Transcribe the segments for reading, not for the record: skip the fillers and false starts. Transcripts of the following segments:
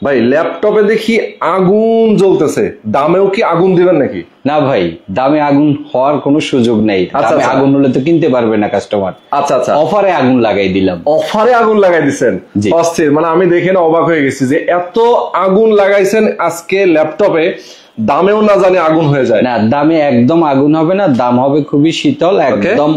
ভাই ল্যাপটপে দেখি আগুন জ্বলতেছে, দামেও কি আগুন দিবেন নাকি? না ভাই, দামে আগুন হওয়ার কোনো সুযোগ নেই। দামে আগুন হলে তো কিনতে পারবে না কাস্টমার। আচ্ছা আচ্ছা, অফারে আগুন লাগাই দিলাম। অফারে আগুন লাগাই দিচ্ছেন, অস্থির। মানে আমি দেখে না অবাক হয়ে গেছি যে এত আগুন লাগাইছেন আজকে ল্যাপটপে, দামেও না জানি আগুন হয়ে যায়। না, দামে একদম আগুন হবে না, দাম হবে খুবই শীতল, একদম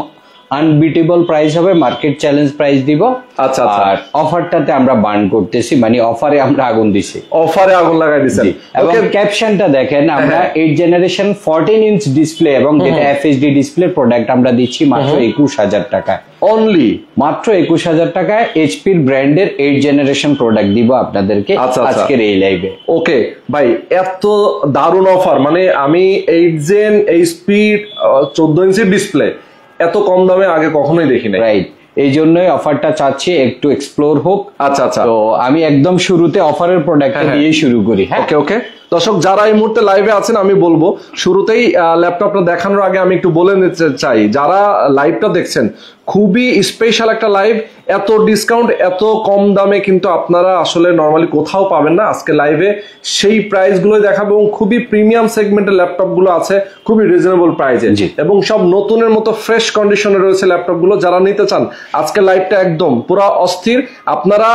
আনবিটেবল প্রাইস হবে, মার্কেট চ্যালেঞ্জ প্রাইস দিব। আচ্ছা আচ্ছা, আর অফারটাতে আমরা বার্ন করতেছি, মানে অফারে আমরা আগুন দিছি, অফারে আগুন লাগাই দিছেন। এবং ক্যাপশনটা দেখেন, আমরা 8 জেনারেশন 14 ইঞ্চ ডিসপ্লে এবং যেটা এফএইচডি ডিসপ্লে প্রোডাক্ট আমরা দিচ্ছি মাত্র 21,000 টাকায়। অনলি মাত্র 21,000 টাকায় এইচপির ব্র্যান্ডের 8 জেনারেশন প্রোডাক্ট দিব আপনাদেরকে আজকের এই লাইভে। ওকে ভাই, এত দারুণ অফার, মানে আমি 8 জেন এইচপি 14 ইঞ্চি ডিসপ্লে এত কম দামে আগে কখনোই দেখি নাই। রাইট, এই জন্যই অফারটা চাচ্ছি একটু এক্সপ্লোর হোক। আচ্ছা আচ্ছা, তো আমি একদম শুরুতে অফারের প্রোডাক্ট দিয়ে শুরু করি। ওকে ওকে দর্শক, যারা এই মুহূর্তে লাইভে আছেন, আমি বলবো শুরুতেই ল্যাপটপটা দেখানোর আগে আমি একটু বলে নিতে চাই, যারা লাইভটা দেখছেন খুবই স্পেশাল একটা লাইভ, এত ডিসকাউন্ট এত কম দামে কিন্তু আপনারা আসলে নর্মালি কোথাও পাবেন না। আজকে লাইভে সেই প্রাইস গুলোই দেখাবো, এবং খুবই প্রিমিয়াম সেগমেন্টের ল্যাপটপ গুলো আছে খুবই রিজনেবল প্রাইসে, এবং সব নতুনের মতো ফ্রেশ কন্ডিশনে রয়েছে ল্যাপটপ গুলো। যারা নিতে চান আজকে লাইভটা একদম পুরা অস্থির। আপনারা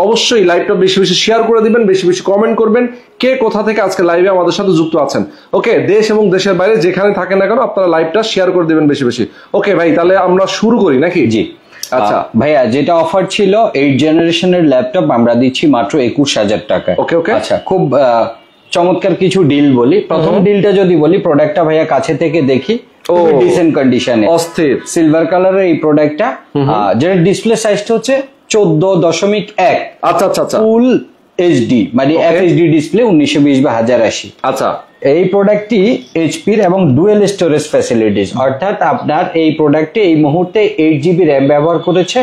অবশ্যই লাইভটা বেশি বেশি শেয়ার করে দিবেন, বেশি বেশি কমেন্ট করবেন কে কোথা থেকে আজকে লাইভে আমাদের সাথে যুক্ত আছেন। ওকে, দেশ এবং দেশের বাইরে যেখানে থাকেন না কেন আপনারা লাইভটা শেয়ার করে দিবেন বেশি বেশি। ওকে ভাই, তাহলে আমরা শুরু করি নাকি? জি আচ্ছা ভাইয়া, যেটা অফার ছিল 8 জেনারেশনের ল্যাপটপ আমরা দিচ্ছি মাত্র 21,000 টাকায়। ওকে ওকে, আচ্ছা, খুব চমৎকার কিছু ডিল বলি। প্রথম ডিলটা যদি বলি, প্রোডাক্টটা ভাইয়া কাছে থেকে দেখি, ডিসেন্ট কন্ডিশনে, অস্থির সিলভার কালারের এই প্রোডাক্টটা, যেটা ডিসপ্লে সাইজটা হচ্ছে 14.1। আচ্ছা আচ্ছা আচ্ছা, ফুল এইচডি মানে এফএইচডি ডিসপ্লে 1920x1080। আচ্ছা, এই প্রোডাক্টটি এইচপির এবং ডুয়েল স্টোরেজ ফ্যাসিলিটিস, অর্থাৎ আপনার এই প্রোডাক্টে এই মুহূর্তে 8GB র্যাম ব্যবহার করেছে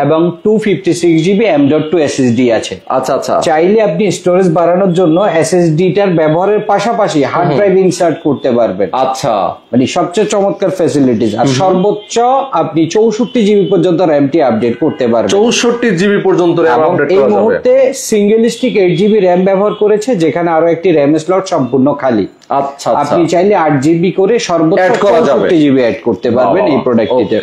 এবং 256GB M.2 SSD আছে। আচ্ছা আচ্ছা, চাইলে আপনি স্টোরেজ বাড়ানোর জন্য SSD-টার ব্যবহারের পাশাপাশি হার্ড ড্রাইভ ইনসার্ট করতে পারবেন। আচ্ছা, মানে সবচেয়ে চমৎকার ফ্যাসিলিটিস। আর সর্বোচ্চ আপনি 64GB পর্যন্ত র্যামটি আপডেট করতে পারবেন। 64GB পর্যন্ত র্যাম আপডেট করা যাবে। এই মুহূর্তে সিঙ্গেল স্টিক 8GB র্যাম ব্যবহার করেছে, যেখানে আরো একটি র্যাম স্লট সম্পূর্ণ খালি। আচ্ছা, আপনি চাইলে 8GB করে সর্বোচ্চ 64GB অ্যাড করতে পারবেন এই প্রোডাক্টটিতে।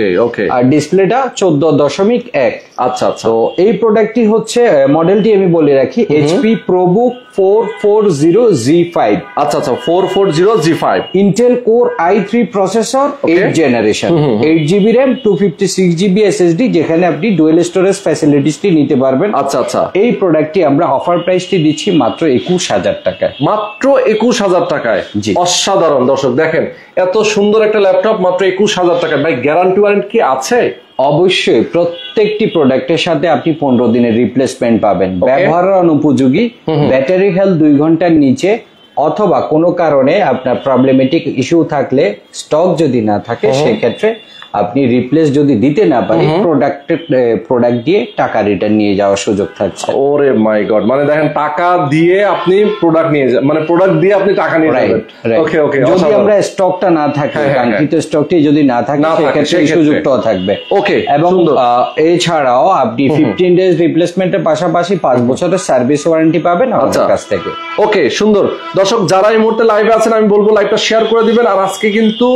আর ডিসপ্লেটা 14.1। আচ্ছা আচ্ছা, তো এই প্রোডাক্টটি হচ্ছে, মডেলটি আমি বলে রাখি, HP ProBook 440G5। আচ্ছা আচ্ছা, 440G5 Intel core i3 processor 8 generation, 8GB RAM, 256GB SSD, যেখানে আপনি ডুয়েল স্টোরেজ ফ্যাসিলিটিসটি নিতে পারবেন। আচ্ছা আচ্ছা, এই প্রোডাক্টটি আমরা অফার প্রাইসটি দিচ্ছি মাত্র 21,000 টাকায়। মাত্র 21,000 টাকায়। অসাধারণ দর্শক, দেখেন এত সুন্দর একটা ল্যাপটপ মাত্র 21,000 টাকায়। ভাই গ্যারান্টি ওয়ারেন্টি কি আছে? অবশ্যই, প্রত্যেকটি প্রোডাক্টের সাথে আপনি 15 দিনের রিপ্লেসমেন্ট পাবেন। ব্যবহার অনুপযোগী, ব্যাটারি হেলথ 2 ঘন্টার নিচে, অথবা কোনো কারণে আপনার প্রবলেমেটিক ইস্যু থাকলে, স্টক যদি না থাকে, সেক্ষেত্রে আপনি রিপ্লেস যদি দিতে না পারেন, প্রোডাক্ট দিয়ে টাকা রিটার্ন নিয়ে যাওয়ার সুযোগ থাকছে। ওরে মাই গড, মানে দেখেন টাকা দিয়ে আপনি প্রোডাক্ট নিয়ে যাবেন, মানে প্রোডাক্ট দিয়ে আপনি টাকা নিয়ে যাবেন। ওকে ওকে, যদি আমরা স্টকটা না থাকে, কাঙ্ক্ষিত স্টকটি যদি না থাকে, সেক্ষেত্রে এই সুযোগটাও থাকবে। ওকে, এবং এছাড়াও আপনি 15 ডেজ রিপ্লেসমেন্টের পাশাপাশি 5 বছরের সার্ভিস ওয়ারেন্টি পাবেন আমাদের কাছ থেকে। ওকে, সুন্দর দর্শক, যারা এই মুহূর্তে লাইভে আছেন আমি বলবো লাইভটা শেয়ার করে দিবেন। আর আজকে কিন্তু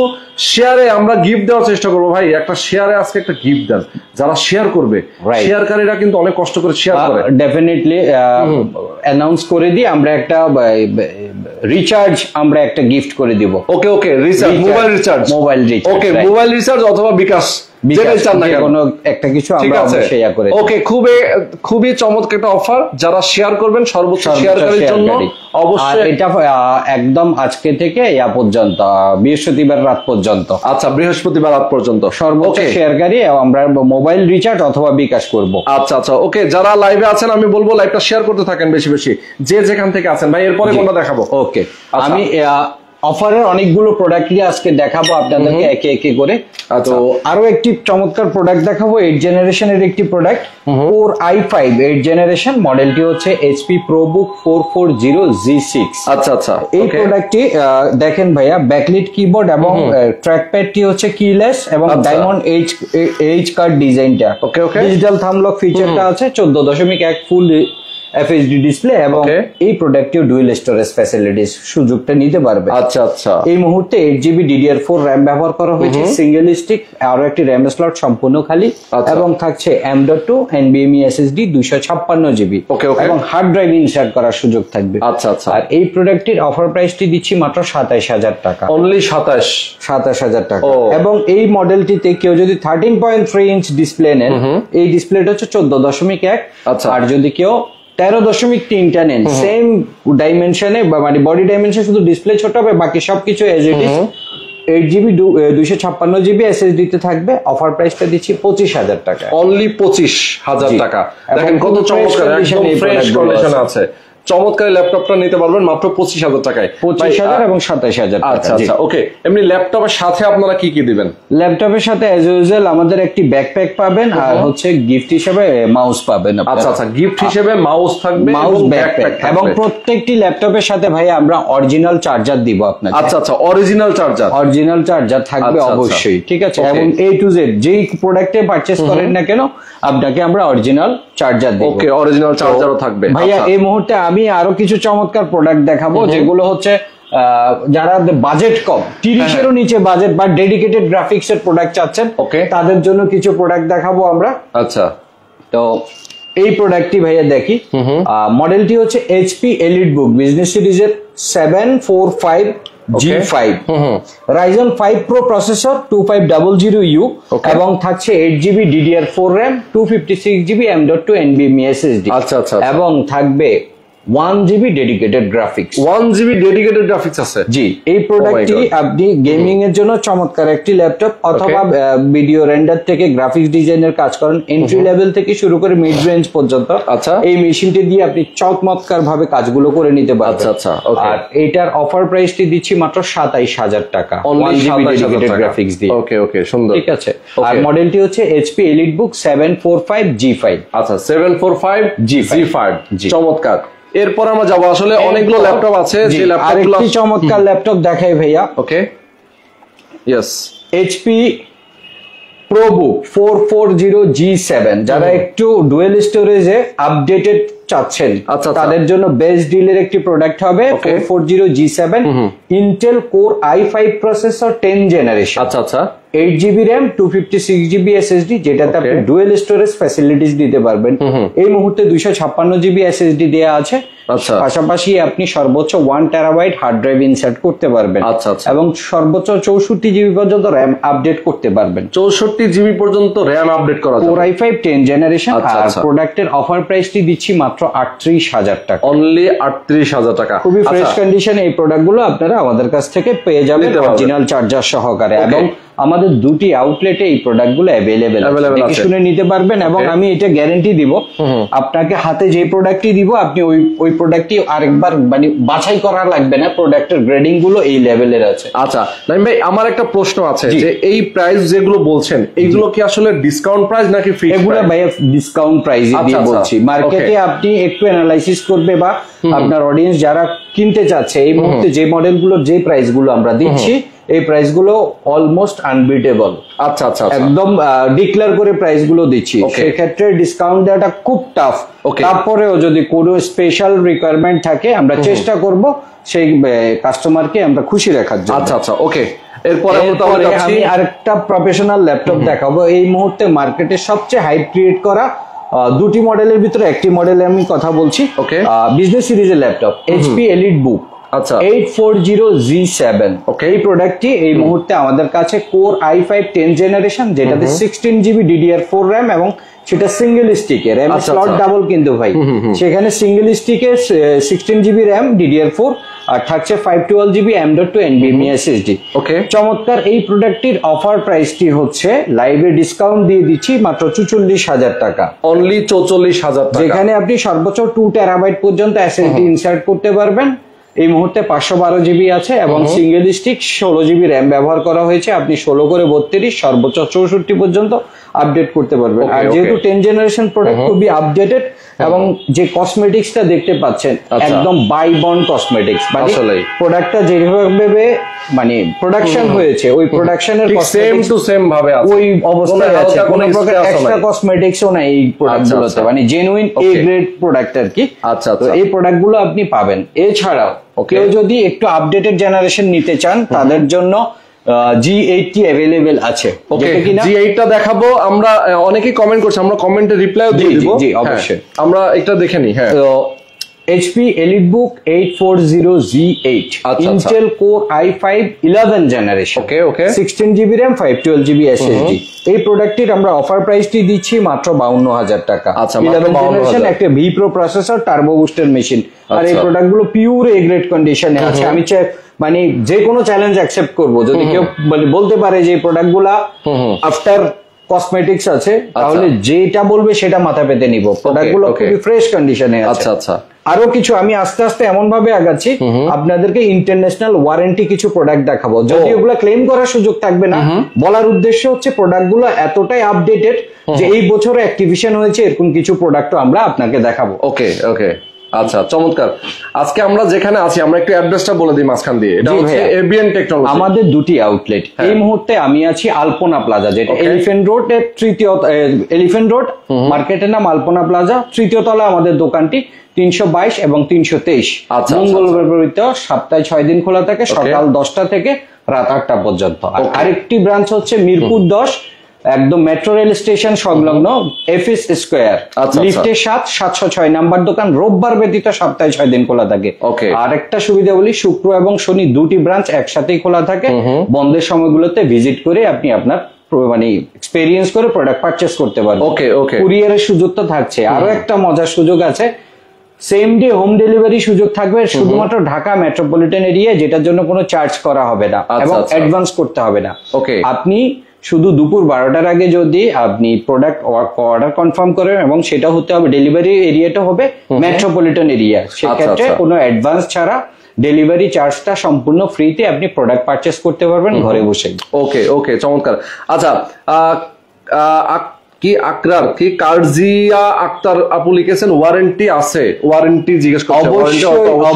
শেয়ারে আমরা গিফট দেওয়ার চেষ্টা করবো। ভাই একটা শেয়ারে আজকে একটা গিফট দেন, যারা শেয়ার করবে, শেয়ারকারীরা কিন্তু অনেক কষ্ট করে শেয়ার করে। ডেফিনেটলি অ্যানাউন্স করে দিই, আমরা একটা রিচার্জ আমরা একটা গিফট করে দিব। ওকে ওকে, রিচার্জ, মোবাইল রিচার্জ, ওকে, মোবাইল রিচার্জ অথবা বিকাশ, যেটাই চান না কেন, কোনো একটা কিছু আমরা শেয়ার করে। ওকে, খুবই চমৎকার একটা অফার। যারা শেয়ার করবেন সর্বোচ্চ শেয়ারকারীর জন্য অবশ্যই। এটা একদম আজকে থেকে পর্যন্ত, বৃহস্পতিবার রাত পর্যন্ত। আচ্ছা, বৃহস্পতিবার রাত পর্যন্ত সর্বোচ্চ শেয়ারকারী আমরা মোবাইল রিচার্জ অথবা বিকাশ করব। আচ্ছা আচ্ছা, ওকে, যারা লাইভে আছেন আমি বলবো লাইভটা শেয়ার করতে থাকেন বেশি বেশি, যে যেখান থেকে আছেন। ভাই এরপরে কোনটা দেখাবো? ওকে, আমি অফারের অনেকগুলো প্রোডাক্ট নিয়ে আজকে দেখাবো আপনাদেরকে একে একে করে। তো আরো একটি চমৎকার প্রোডাক্ট দেখাবো, 8 জেনারেশনের একটি প্রোডাক্ট, Core i5 8 জেনারেশন, মডেলটি হচ্ছে HP ProBook 440G6। আচ্ছা আচ্ছা, এই প্রোডাক্টটি দেখেন ভাইয়া, ব্যাকলিট কিবোর্ড এবং ট্র্যাকপ্যাডটি হচ্ছে কিলেস এবং ডায়মন্ড এইচ কার্ড ডিজাইনটা। ওকে ওকে, ডিজিটাল থাম্ব লক ফিচারটা আছে, 14.1 ফুল FHD ডিসপ্লে এবং Okay. এই প্রোডাক্টেও ডুয়াল স্টোরেজ ফ্যাসিলিটিস সুযোগটা নিতে পারবে। আচ্ছা আচ্ছা, এই মুহূর্তে 8GB DDR4 RAM ব্যবহার করা হয়েছে, সিঙ্গেল স্টিক, আরো একটি RAM স্লট সম্পূর্ণ খালি, আচ্ছা। এবং থাকছে M.2 NVMe SSD 256GB Okay, okay. এবং হার্ড ড্রাইভ ইনসার্ট করার সুযোগ থাকবে। আচ্ছা আচ্ছা, আর এই প্রোডাক্টটির অফার প্রাইসটি দিচ্ছি মাত্র 27000 টাকা, অনলি 27। 27000 টাকা। ও। এবং এই মডেলটিতে কেউ যদি 13.3 ইঞ্চ ডিসপ্লে নেন, এই ডিসপ্লেটা হচ্ছে 14.1, আচ্ছা। আর যদি কেউ 13.3টা নেন সেম ডাইমেনশনে বা মানে বডি ডাইমেনশন, শুধু ডিসপ্লে ছোট হবে, বাকি সবকিছু as it is 8GB 256GB SSD তে থাকবে। অফার প্রাইসটা দিচ্ছি 25000 টাকা, অনলি 25000 জি। টাকা। এবং দেখেন কত খুবই চমৎকার, fresh একদম condition এই ফ্রেশ product গুলো কন্ডিশনে আছে। আছে। চমৎকার ল্যাপটপটা নিতে পারবেন মাত্র 25000 টাকায়। 25000 এবং 27000 টাকা। আচ্ছা জি। আচ্ছা, ওকে। এমনি ল্যাপটপের সাথে আপনারা কি কি দিবেন? ল্যাপটপের সাথে অ্যাজ ইউজুয়াল আমাদের একটি ব্যাকপ্যাক পাবেন, আর হচ্ছে গিফট হিসেবে মাউস পাবেন আপনারা। আচ্ছা আচ্ছা, গিফট হিসেবে মাউস থাকবে মাউস এবং ব্যাকপ্যাক, ব্যাকপ্যাক এবং থাকবে। প্রত্যেকটি ল্যাপটপের সাথে ভাই আমরা অরিজিনাল চার্জার দিব আপনাকে। আচ্ছা আচ্ছা, অরিজিনাল চার্জার। অরিজিনাল চার্জার থাকবে আচ্ছা, আচ্ছা। অবশ্যই, ঠিক আছে। Okay. এবং A to Z যেই প্রোডাক্টে পারচেজ করেন না কেন, আপনাকে আমরা অরিজিনাল চার্জার দেব। ওকে, অরিজিনাল চার্জারও থাকবে। ভাইয়া আচ্ছা। এই মুহূর্তে আমি আরো কিছু চমৎকার প্রোডাক্ট দেখাবো, যেগুলো হচ্ছে যারা বাজেট কম, 30-এরও নিচে বাজেট বা ডেডিকেটেড গ্রাফিক্স এর প্রোডাক্ট চাচ্ছেন, Okay. তাদের জন্য কিছু প্রোডাক্ট দেখাবো আমরা। আচ্ছা, তো এই প্রোডাক্টটি ভাইয়া দেখি, মডেলটি হচ্ছে HP EliteBook বিজনেস সিরিজের 745G5, Ryzen 5 Pro processor 2500U, Okay. এবং থাকছে 8GB DDR4 RAM, 256GB M.2 NVMe SSD, আচ্ছা, আচ্ছা, আচ্ছা। এবং থাকবে 1GB dedicated graphics. 1GB dedicated graphics আছে। জি, এই প্রোডাক্টটি Oh my God. আপনি গেমিং এর জন্য চমৎকার একটি ল্যাপটপ, অথবা ভিডিও রেন্ডার থেকে গ্রাফিক্স ডিজাইনের কাজ করেন, এন্ট্রি লেভেল থেকে শুরু করে মিড রেঞ্জ পর্যন্ত, আচ্ছা। এই মেশিনটি দিয়ে আপনি চমৎকার ভাবে কাজগুলো করে নিতে পারবেন। আচ্ছা, আচ্ছা, okay. আর এটার অফার প্রাইসটি দিচ্ছি মাত্র 27000 টাকা, অনলি 1GB ডেডিকেটেড গ্রাফিক্স দিয়ে। ওকে ওকে, সুন্দর। ঠিক আছে। আর Okay. মডেলটি হচ্ছে HP EliteBook 745G5। আচ্ছা, 745G5, জি। চমৎকার। এরপর আমরা যাবো, আসলে অনেকগুলো ল্যাপটপ আছে, জি, যে ল্যাপটপগুলো। আরেকটি চমৎকার ল্যাপটপ দেখাই ভাইয়া, ওকে, ইয়েস। HP ProBook 440G7, যারা একটু ডুয়েল স্টোরেজে আপডেটেড চাচ্ছেন, আচ্ছা, আচ্ছা। তাদের জন্য বেস্ট ডিলের একটি প্রোডাক্ট হবে। Okay. 440G7 Intel core i5 processor 10 generation, আচ্ছা আচ্ছা, 8GB RAM 256GB SSD, যেটাতে আপনি Okay. ডুয়েল স্টোরেজ ফ্যাসিলিটিস দিতে পারবেন। এই মুহূর্তে 256GB SSD দেয়া আছে, আচ্ছা। পাশাপাশি আপনি সর্বোচ্চ 1TB হার্ড ড্রাইভ ইনসার্ট করতে পারবেন, আচ্ছা, আচ্ছা। এবং সর্বোচ্চ 64GB পর্যন্ত RAM আপডেট করতে পারবেন। 64GB পর্যন্ত র্যাম আপডেট করা কোর যাবে। i5 10 generation. আচ্ছা, আর আচ্ছা। প্রোডাক্টের অফার প্রাইসটি দিচ্ছি মাত্র 38000 টাকা। অনলি 38000 টাকা। খুবই ফ্রেশ আচ্ছা, কন্ডিশনে এই প্রোডাক্টগুলো আপনারা আমাদের কাছ থেকে পেয়ে যাবেন নিতে পারবেন। অরিজিনাল চার্জার সহকারে, Okay. এবং আমাদের দুটি আউটলেটে এই প্রোডাক্টগুলো অ্যাভেলেবেল Available দেখে আছে। শুনে নিতে পারবেন। এবং Okay. আমি এটা গ্যারান্টি দিব, আপনাকে হাতে যে প্রোডাক্টটি দিব আপনি ওই প্রোডাক্টটি আরেকবার মানে বাছাই করা লাগবে না, প্রোডাক্টের গ্রেডিং গুলো এই লেভেলের আছে। আচ্ছা নাইম ভাই, আমার একটা প্রশ্ন আছে, জি। যে এই প্রাইস যেগুলো বলছেন, এইগুলো কি আসলে ডিসকাউন্ট প্রাইস নাকি ফিক্সড? এগুলো ভাই ডিসকাউন্ট প্রাইসে আচ্ছা, দিয়ে আচ্ছা। বলছি। মার্কেটে Okay. আপনি একটু অ্যানালাইসিস করবে, বা আপনার অডিয়েন্স যারা কিনতে চাচ্ছে, এই মুহূর্তে যে মডেলগুলোর যে প্রাইস গুলো আমরা দিচ্ছি, এই প্রাইস গুলো অলমোস্ট আনবিটেবল, আচ্ছা আচ্ছা আচ্ছা। একদম ডিক্লেয়ার করে প্রাইস গুলো দিচ্ছি। Okay. সেক্ষেত্রে ডিসকাউন্ট দেওয়াটা খুব টাফ। Okay. তারপরেও যদি কোনো স্পেশাল রিকোয়ারমেন্ট থাকে, আমরা চেষ্টা করব সেই কাস্টমারকে আমরা খুশি রাখার জন্য। আচ্ছা আচ্ছা, ওকে। এরপরে এরপরে আমি আরেকটা প্রফেশনাল ল্যাপটপ দেখাবো। এই মুহূর্তে মার্কেটে সবচেয়ে হাইপ ক্রিয়েট করা দুটি মডেলের ভিতরে একটি মডেলে আমি কথা বলছি। Okay. বিজনেস সিরিজের ল্যাপটপ HP EliteBook আচ্ছা। 840G7। এই প্রোডাক্টটি এই মুহূর্তে আমাদের কাছে কোর i5 10 জেনারেশন, যেটাতে 16GB DDR4 RAM, এবং সেটা সিঙ্গেল স্টিকে RAM আচ্ছা, স্লট আচ্ছা। ডাবল কিন্তু ভাই, সেখানে সিঙ্গেল স্টিকে 16GB RAM DDR4, আর থাকছে 512GB M.2 NVMe SSD। ওকে। চমৎকার এই প্রোডাক্টটির অফার প্রাইসটি হচ্ছে লাইভে ডিসকাউন্ট দিয়ে দিচ্ছি মাত্র 44000 টাকা, অনলি 44000 টাকা, যেখানে আপনি সর্বোচ্চ 2TB পর্যন্ত SSD ইনসার্ট করতে পারবেন। এই মুহূর্তে 512GB আছে, এবং সিঙ্গেল স্টিক 16GB RAM ব্যবহার করা হয়েছে। আপনি 16 করে 32 সর্বোচ্চ 64 পর্যন্ত আপডেট করতে পারবেন। Okay, আর যেহেতু okay. 10 জেনারেশন প্রোডাক্ট, খুবই আপডেটেড, এবং যে কসমেটিক্সটা দেখতে পাচ্ছেন একদম বাই বন্ড কসমেটিক্স, মানে আসলেই প্রোডাক্টটা যেভাবে মানে প্রোডাকশন হয়েছে ওই প্রোডাকশনের সেম টু সেম ভাবে আছে, ওই অবস্থায় আছে, কোনো প্রকার এক্সট্রা কসমেটিক্সও নাই এই প্রোডাক্টগুলোতে, মানে জেনুইন এ গ্রেড প্রোডাক্ট আর কি। আচ্ছা, তো এই প্রোডাক্টগুলো আপনি পাবেন। এছাড়াও কেউ যদি একটু আপডেটেড জেনারেশন নিতে চান তাদের জন্য G80 অ্যাভেলেবেল আছে, যেটা কিনা G8 টা দেখাবো আমরা। অনেকেই কমেন্ট করছে, আমরা কমেন্টে রিপ্লাইও দিয়ে দিব। জি অবশ্যই, আমরা একটা দেখে নিই। হ্যাঁ, HP EliteBook 840Z8 Intel Core i5 11 generation, ওকে 16GB RAM 512GB SSD। এই প্রোডাক্টটির আমরা অফার প্রাইসটি দিচ্ছি মাত্র 52,000 টাকা। 11 জেনারেশন একটা V Pro processor, turbo booster machine, আর এই প্রোডাক্টগুলো পিওর এ গ্রেড কন্ডিশনে আছে। আমি মানে যে কোনো চ্যালেঞ্জ অ্যাকসেপ্ট করব যদি কেউ বলতে পারে যে এই প্রোডাক্টগুলা আফটার কসমেটিক্স আছে, তাহলে যেটা বলবে সেটা মাথা পেতে নিব। প্রোডাক্টগুলো খুবই ফ্রেশ কন্ডিশনে আছে। আচ্ছা, আরো কিছু আমি আস্তে আস্তে এমন ভাবে আগাচ্ছি, আপনাদেরকে ইন্টারন্যাশনাল ওয়ারেন্টি কিছু প্রোডাক্ট দেখাবো, যদি ওগুলো ক্লেম করার সুযোগ থাকবে না। বলার উদ্দেশ্য হচ্ছে প্রোডাক্টগুলো এতটাই আপডেটেড যে এই বছরে অ্যাক্টিভেশন হয়েছে এরকম কিছু প্রোডাক্টও আমরা আপনাকে দেখাবো। ওকে আচ্ছা, চমৎকার। আজকে আমরা যেখানে আছি, আমরা একটু অ্যাড্রেসটা বলে দিই মাঝখান দিয়ে। এটা হচ্ছে এবিএন টেকনোলজি। আমাদের দুটি আউটলেট। এই মুহূর্তে আমি আছি আলপনা প্লাজা, যেটা এলিফ্যান্ট রোড এর তৃতীয়, এলিফ্যান্ট রোড মার্কেটের নাম আলপনা প্লাজা, তৃতীয় তলা আমাদের দোকানটি। 322 এবং 323 মঙ্গলবার ব্যতীত সপ্তাহে 6 দিন খোলা থাকে, সকাল 10টা থেকে রাত 8টা পর্যন্ত। আরেকটি ব্রাঞ্চ হচ্ছে মিরপুর 10, একদম মেট্রো রেল স্টেশন সংলগ্ন এফএস স্কয়ার, লিফটে 706 নাম্বার দোকান। রোববার ব্যতীত সপ্তাহে 6 দিন খোলা থাকে। আর একটা সুবিধা বলি, শুক্র এবং শনি দুটি ব্রাঞ্চ একসাথেই খোলা থাকে। বন্ধের সময়গুলোতে ভিজিট করে আপনি আপনার মানে এক্সপেরিয়েন্স করে প্রোডাক্ট পারচেস করতে পারবেন। কুরিয়ারের সুযোগ তো থাকছে। আরো একটা মজার সুযোগ আছে, সেম ডে হোম ডেলিভারি সুযোগ থাকবে শুধুমাত্র ঢাকা মেট্রোপলিটন এরিয়া, যেটার জন্য কোনো চার্জ করা হবে না এবং অ্যাডভান্স করতে হবে না। আপনি শুধু দুপুর 12টার আগে যদি আপনি প্রোডাক্ট অর্ডার কনফার্ম করেন, এবং সেটা হতে হবে ডেলিভারি এরিয়াটা হবে মেট্রোপলিটন এরিয়া, সেক্ষেত্রে কোনো অ্যাডভান্স ছাড়া ডেলিভারি চার্জটা সম্পূর্ণ ফ্রিতে আপনি প্রোডাক্ট পারচেজ করতে পারবেন ঘরে বসে। ওকে চমৎকার। আচ্ছা, কি আকরার কি কার্জিয়া আক্তার আপু লিখেছেন ওয়ারেন্টি আছে, ওয়ারেন্টি জিজ্ঞেস করতে।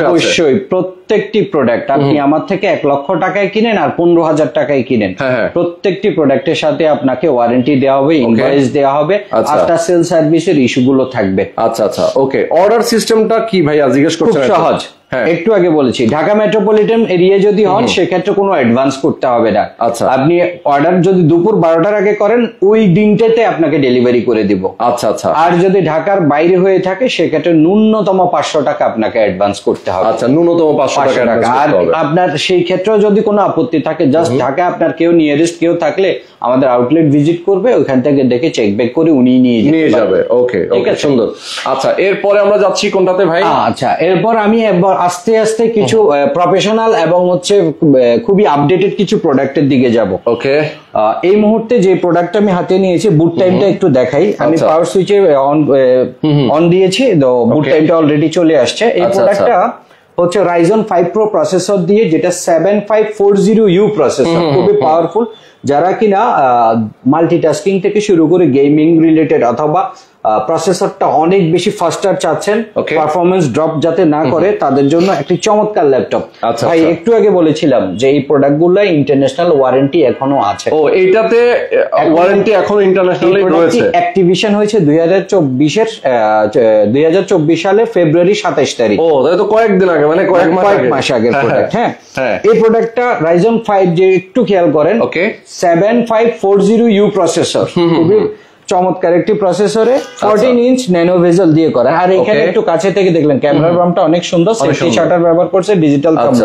অবশ্যই প্রত্যেকটি প্রোডাক্ট আপনি আমার থেকে 1 লক্ষ টাকায় কিনেন আর 15,000 টাকায় কিনেন, প্রত্যেকটি প্রোডাক্টের সাথে আপনাকে ওয়ারেন্টি দেওয়া হবে, ইনভয়েস দেওয়া হবে, আফটার সেল সার্ভিসের ইস্যুগুলো থাকবে। আচ্ছা ওকে। অর্ডার সিস্টেমটা কি ভাইয়া জিজ্ঞেস করছেন? খুব সহজ, একটু আগে বলেছি, ঢাকা মেট্রোপলিটন এরিয়া যদি হন সেক্ষেত্রে কোনো অ্যাডভান্স করতে হবে না। আপনি অর্ডার যদি দুপুর 12টার আগে করেন ওই দিনটাতে আপনাকে ডেলিভারি করে দিব। আচ্ছা আর যদি ঢাকার বাইরে হয়ে থাকে সেক্ষেত্রে ন্যূনতম 500 টাকা আপনাকে অ্যাডভান্স করতে হবে। ন্যূনতম 500 টাকা। আর আপনার সেই ক্ষেত্রেও যদি কোনো আপত্তি থাকে, জাস্ট ঢাকা আপনার কেউ নিয়ারেস্ট কেউ থাকলে আমাদের আউটলেট ভিজিট করবে, ওখান থেকে দেখে চেক ব্যাক করে উনি নিয়ে যাবে। ওকে সুন্দর। আচ্ছা, এরপরে আমরা যাচ্ছি কোনটাতে ভাই? আচ্ছা, এরপর আমি আস্তে আস্তে কিছু প্রফেশনাল এবং হচ্ছে খুবই আপডেটেড কিছু প্রোডাক্টের দিকে যাব। ওকে, এই মুহূর্তে যে প্রোডাক্ট আমি হাতে নিয়েছি, বুট টাইমটা একটু দেখাই। আমি পাওয়ার সুইচে অন দিয়েছি, তো বুট টাইমটা অলরেডি চলে আসছে। এই প্রোডাক্টটা হচ্ছে Ryzen 5 Pro প্রসেসর দিয়ে, যেটা 7540U প্রসেসর, খুবই পাওয়ারফুল। যারা কিনা মাল্টিটাস্কিং থেকে শুরু করে গেমিং রিলেটেড অথবা প্রসেসরটা অনেক বেশি ফাস্টার চাচ্ছেন, পারফরমেন্স ড্রপ যাতে না করে, তাদের জন্য একটি চমৎকার ল্যাপটপ। ভাই একটু আগে বলেছিলাম যে এই প্রোডাক্টগুলো ইন্টারন্যাশনাল ওয়ারেন্টি এখনো আছে। এইটাতে ওয়ারেন্টি এখনো ইন্টারন্যাশনালি রয়েছে। অ্যাক্টিভেশন হয়েছে 2024 সালে ফেব্রুয়ারি 27 তারিখ। তাই তো কয়েকদিন আগে, মানে কয়েক মাস আগের প্রোডাক্ট। এই প্রোডাক্টটা Ryzen 5 যে একটু খেয়াল করেন, 7540U প্রসেসর, খুবই চমৎকার একটি প্রসেসরে 14 ইঞ্চ ন্যানো ভেজেল দিয়ে করা। আর এখানে একটু কাছে থেকে দেখলেন ক্যামেরার বামটা অনেক সুন্দর, সেফটি শাটার ব্যবহার করছে, ডিজিটাল থাম্ব।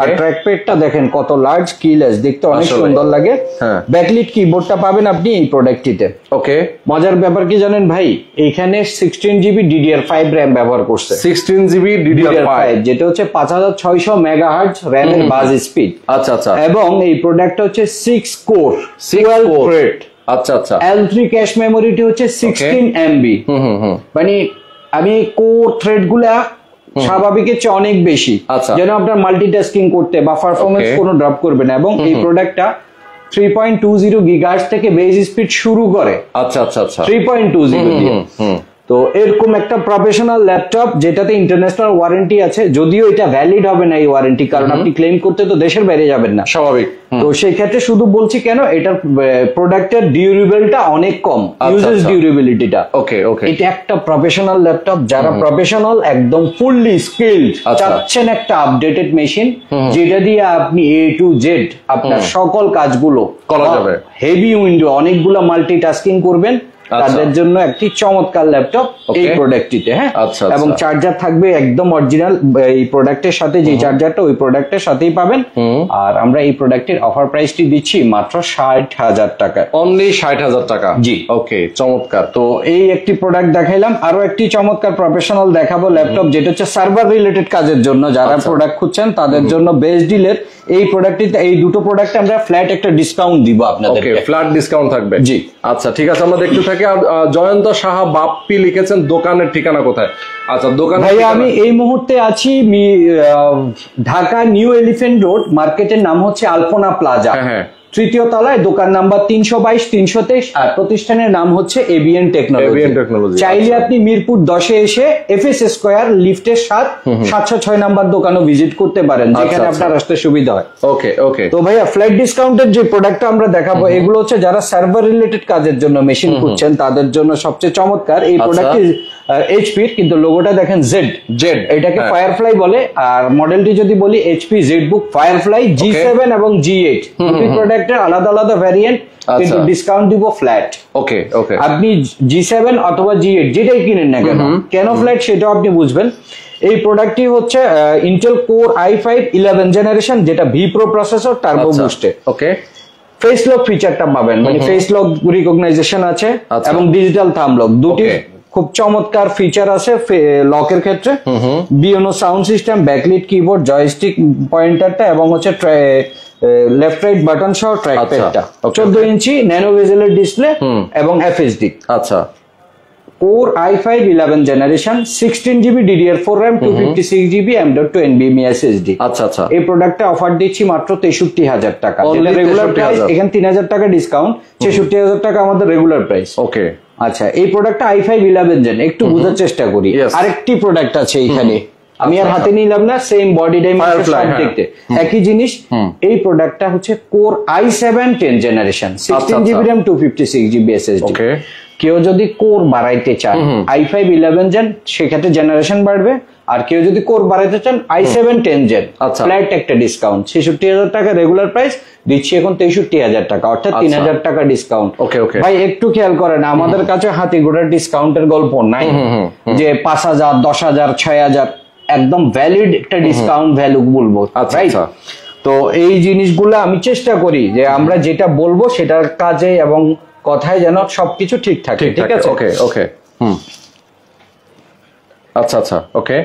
আর ট্র্যাকপ্যাডটা দেখেন কত লার্জ, কিলেস, দেখতে অনেক সুন্দর লাগে। ব্যাকলিট কিবোর্ডটা পাবেন আপনি এই প্রোডাক্টটিতে। মজার ব্যাপার কি জানেন ভাই, এখানে 16GB DDR5 RAM ব্যবহার করছে। 16GB DDR5, যেটা হচ্ছে 5600 মেগাহার্টজ র্যামের বাস স্পিড। আচ্ছা। এবং এই প্রোডাক্টটা হচ্ছে 6 কোর 12 থ্রেড। L3 ক্যাশ মেমোরিটি হচ্ছে 16 MB। মানে আমি কোর থ্রেড গুলা স্বাভাবিকের চেয়ে অনেক বেশি, যেন আপনার মাল্টিটাস্কিং করতে বা পারফরমেন্স কোনো ড্রপ করবে না। এবং এই প্রোডাক্টটা 3.20 গিগাহার্টজ থেকে বেস স্পিড শুরু করে। 3.20 দিয়ে তো এরকম একটা প্রফেশনাল ল্যাপটপ যেটাতে ইন্টারন্যাশনাল ওয়ারেন্টি আছে, যদিও এটা ভ্যালিড হবে না এই ওয়ারেন্টি, কারণ আপনি ক্লেম করতে তো দেশের বাইরে যাবেন না, স্বাভাবিক। তো সেই ক্ষেত্রে শুধু বলছি কেন, এটার প্রোডাক্টের ডিউরেবলটা অনেক কম, ইউজেস ডিউরেবিলিটিটা। ওকে ওকে, এটা একটা প্রফেশনাল ল্যাপটপ, যারা প্রফেশনাল একদম ফুললি স্কিলড চাচ্ছেন একটা আপডেটেড মেশিন যেটা দিয়ে আপনি A to Z আপনার সকল কাজগুলো করা যাবে, হেভি উইন্ডো অনেকগুলো মাল্টিটাস্কিং করবেন, তাদের জন্য একটি চমৎকার ল্যাপটপ এই প্রোডাক্টটিতে। হ্যাঁ, এবং চার্জার থাকবে একদম অরিজিনাল, এই প্রোডাক্টের সাথে যে চার্জারটা ওই প্রোডাক্টের সাথেই পাবেন। আর আমরা এই প্রোডাক্টের অফার প্রাইসটি দিচ্ছি মাত্র 60,000 টাকা, অনলি 60,000 টাকা। জি ওকে, চমৎকার। তো এই একটি প্রোডাক্ট দেখাইলাম, আরো একটি চমৎকার প্রফেশনাল দেখাবো ল্যাপটপ, যেটা হচ্ছে সার্ভার রিলেটেড কাজের জন্য যারা প্রোডাক্ট খুঁজছেন তাদের জন্য বেস্ট ডিলের এই প্রোডাক্টটিতে, এই দুটো প্রোডাক্টে আমরা ফ্ল্যাট একটা ডিসকাউন্ট দিব আপনাদের। ওকে, ফ্ল্যাট ডিসকাউন্ট থাকবে। জি আচ্ছা ঠিক আছে, আমরা দেখতে থাকি। আর জয়ন্ত সাহা বাপ্পি লিখেছেন দোকানের ঠিকানা কোথায়? আচ্ছা, দোকান ভাই আমি এই মুহূর্তে আছি ঢাকা নিউ এলিফ্যান্ট রোড, মার্কেটের নাম হচ্ছে আলপনা প্লাজা, হ্যাঁ, তৃতীয় তলায়, দোকান নাম্বার 322, 323, আর প্রতিষ্ঠানের নাম হচ্ছে এবিএন টেকনোলজি। চাইলে আপনি মিরপুর 10-এ এসে এফএস স্কয়ার লিফটের 706 নাম্বার দোকানও ভিজিট করতে পারেন, যেখানে আপনার আসতে সুবিধা হয়। ওকে ওকে, তো ভাইয়া ফ্ল্যাট ডিসকাউন্টের যে প্রোডাক্টটা আমরা দেখাবো এগুলো হচ্ছে যারা সার্ভার রিলেটেড কাজের জন্য মেশিন খুঁজছেন তাদের জন্য সবচেয়ে চমৎকার এই প্রোডাক্টটি। এইচপির, কিন্তু লোগোটা দেখেন জেড, এটাকে ফায়ারফ্লাই বলে। আর মডেলটি যদি বলি এইচপি জেডবুক ফায়ারফ্লাই G7 এবং G8, দুটি প্রোডাক্টের আলাদা আলাদা ভ্যারিয়েন্ট, কিন্তু ডিসকাউন্ট দিব ফ্ল্যাট। ওকে ওকে, আপনি G7 অথবা G8 যেটাই কিনেন না কেন, কেন ফ্ল্যাট সেটাও আপনি বুঝবেন। এই প্রোডাক্টটি হচ্ছে ইন্টেল কোর i5 11 জেনারেশন, যেটা ভি প্রো প্রসেসর, টার্বো বুস্টে। ওকে, ফেস লক ফিচারটা পাবেন, মানে ফেস লক রিকগনাইজেশন আছে এবং ডিজিটাল থাম্ব লক, দুটি খুব চমৎকার ফিচার আছে লকের ক্ষেত্রে। বিওনো sound system, backlit keyboard, joystick পয়েন্টারটা এবং হচ্ছে লেফট রাইট বাটন সহ ট্র্যাকপ্যাডটা, 14 ইঞ্চি ন্যানো বেজেলের ডিসপ্লে এবং এফএসডি। আচ্ছা, core i5 11 generation, 16GB DDR4 RAM, 256GB M.2 NVMe SSD। আচ্ছা আচ্ছা, এই প্রোডাক্টটা অফার দিচ্ছি মাত্র 63,000 টাকা, যেটা রেগুলার প্রাইস। এখানে 3,000 টাকা ডিসকাউন্ট, 66,000 টাকা আমাদের রেগুলার প্রাইস। ওকে, আচ্ছা, এই প্রোডাক্টটা i5 11 জেন, একটু বোঝার চেষ্টা করি। আরেকটি প্রোডাক্ট আছে এইখানে, আমি আর হাতে নিলাম না, সেম বডি ডাইমেনশন দেখতে একই জিনিস। এই প্রোডাক্টটা হচ্ছে core i7 10 generation, 16GB RAM, 256GB SSD। কেউ যদি কোর বাড়াইতে চান i5 11 জেন, সেক্ষেত্রে জেনারেশন বাড়বে। আর কেউ যদি কোর বাড়াইতে চান i7 10 জেন, ফ্ল্যাট একটা ডিসকাউন্ট, 66,000 টাকা রেগুলার প্রাইস দিচ্ছি এখন 63,000 টাকা, অর্থাৎ 3,000 টাকা ডিসকাউন্ট। ভাই একটু খেয়াল করেন, আমাদের কাছে হাতি ঘোড়ার ডিসকাউন্টের গল্প নাই যে 5,000, 10,000, 6,000, একদম ভ্যালিড একটা ডিসকাউন্ট ভ্যালু বলবো। তো এই জিনিসগুলো আমি চেষ্টা করি যে আমরা যেটা বলবো সেটার কাজে এবং কথায় যেন সবকিছু ঠিক থাকে। ঠিক আছে, ওকে ওকে, আচ্ছা আচ্ছা, ওকে।